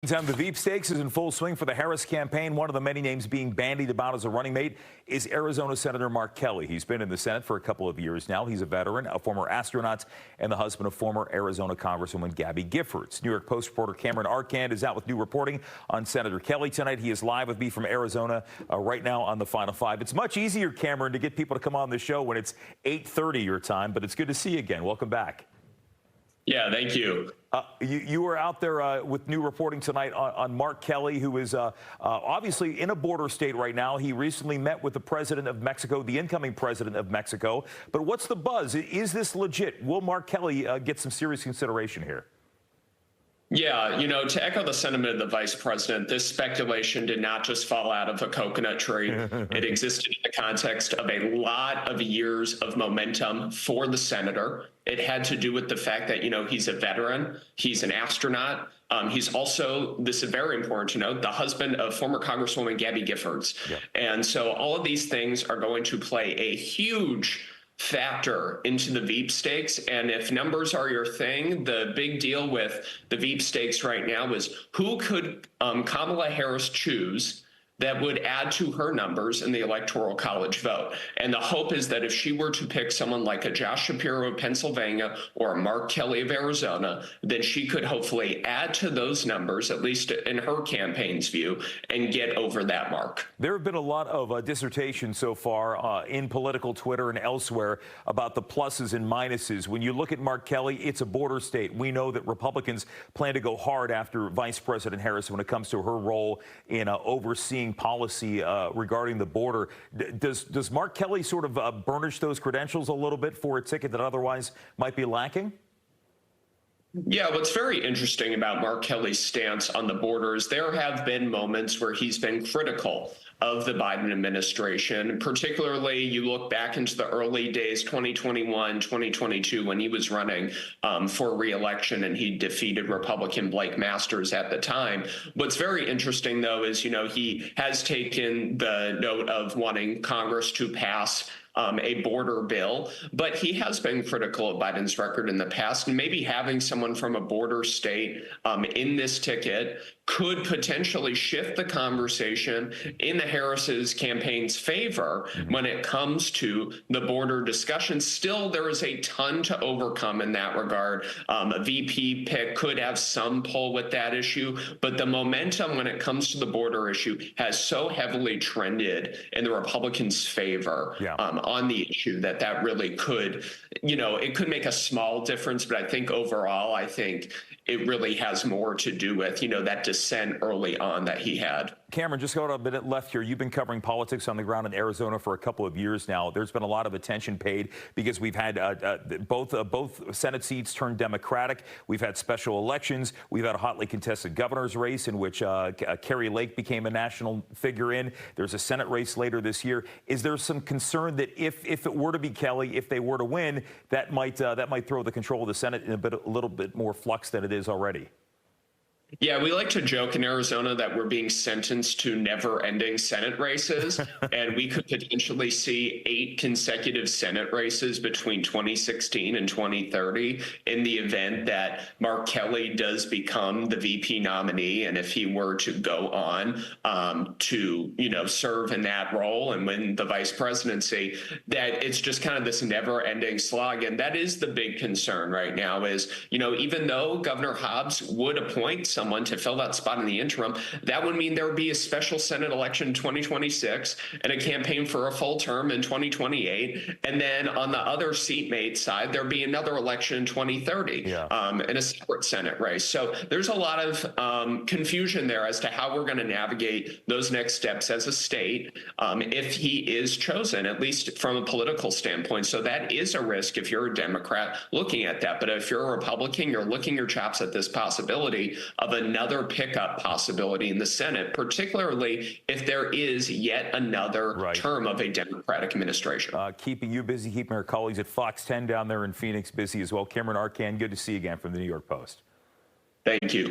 Meantime, the Veep Stakes is in full swing for the Harris campaign. One of the many names being bandied about as a running mate is Arizona Senator Mark Kelly. He's been in the Senate for a couple of years now. He's a veteran, a former astronaut, and the husband of former Arizona Congresswoman Gabby Giffords. New York Post reporter Cameron Arcand is out with new reporting on Senator Kelly tonight. He is live with me from Arizona right now on the Final Five. It's much easier, Cameron, to get people to come on the show when it's 8:30 your time, but it's good to see you again. Welcome back. Yeah, thank you. You were out there with new reporting tonight on Mark Kelly, who is obviously in a border state right now. He recently met with the president of Mexico, the incoming president of Mexico. But what's the buzz? Is this legit? Will Mark Kelly get some serious consideration here? Yeah, to echo the sentiment of the vice president, this speculation did not just fall out of a coconut tree. It existed in the context of a lot of years of momentum for the senator. It had to do with the fact that, he's a veteran, he's an astronaut. He's also, this is very important to note, the husband of former Congresswoman Gabby Giffords. Yeah. And so all of these things are going to play a huge factor into the Veep stakes. And if numbers are your thing, the big deal with the Veep stakes right now is who could Kamala Harris choose that would add to her numbers in the Electoral College vote. And the hope is that if she were to pick someone like a Josh Shapiro of Pennsylvania or a Mark Kelly of Arizona, then she could hopefully add to those numbers, at least in her campaign's view, and get over that mark. There have been a lot of dissertations so far in political Twitter and elsewhere about the pluses and minuses. When you look at Mark Kelly, it's a border state. We know that Republicans plan to go hard after Vice President Harris when it comes to her role in overseeing policy regarding the border. Does Mark Kelly sort of burnish those credentials a little bit for a ticket that otherwise might be lacking? Yeah, what's very interesting about Mark Kelly's stance on the border is there have been moments where he's been critical of the Biden administration. Particularly, you look back into the early days, 2021, 2022, when he was running for re-election and he defeated Republican Blake Masters at the time. What's very interesting, though, is, he has taken the note of wanting Congress to pass a border bill, but he has been critical of Biden's record in the past, and maybe having someone from a border state in this ticket could potentially shift the conversation in the Harris's campaign's favor when it comes to the border discussion. Still, there is a ton to overcome in that regard. A VP pick could have some pull with that issue, but the momentum when it comes to the border issue has so heavily trended in the Republicans' favor on the issue that really could, it could make a small difference, but I think overall, it really has more to do with, that dissent early on that he had. Cameron, just got a minute left here. You've been covering politics on the ground in Arizona for a couple of years now. There's been a lot of attention paid because we've had both Senate seats turned Democratic. We've had special elections. We've had a hotly contested governor's race in which Kari Lake became a national figure in. There's a Senate race later this year. Is there some concern that if it were to be Kelly, if they were to win, that might throw the control of the Senate in a little bit more flux than it is already? Yeah, we like to joke in Arizona that we're being sentenced to never-ending Senate races, and we could potentially see 8 consecutive Senate races between 2016 and 2030 in the event that Mark Kelly does become the VP nominee, and if he were to go on to, serve in that role and win the vice presidency, that it's just kind of this never-ending slog. And that is the big concern right now is, even though Governor Hobbs would appoint someone to fill that spot in the interim, that would mean there would be a special Senate election in 2026 and a campaign for a full term in 2028. And then on the other seatmate side, there'd be another election in 2030 in a separate Senate race. So there's a lot of confusion there as to how we're going to navigate those next steps as a state if he is chosen, at least from a political standpoint. So that is a risk if you're a Democrat looking at that. But if you're a Republican, you're licking your chops at this possibility of another pickup possibility in the Senate, particularly if there is yet another term of a Democratic administration. Keeping you busy, keeping our colleagues at Fox 10 down there in Phoenix busy as well. Cameron Arcand, good to see you again from the New York Post. Thank you.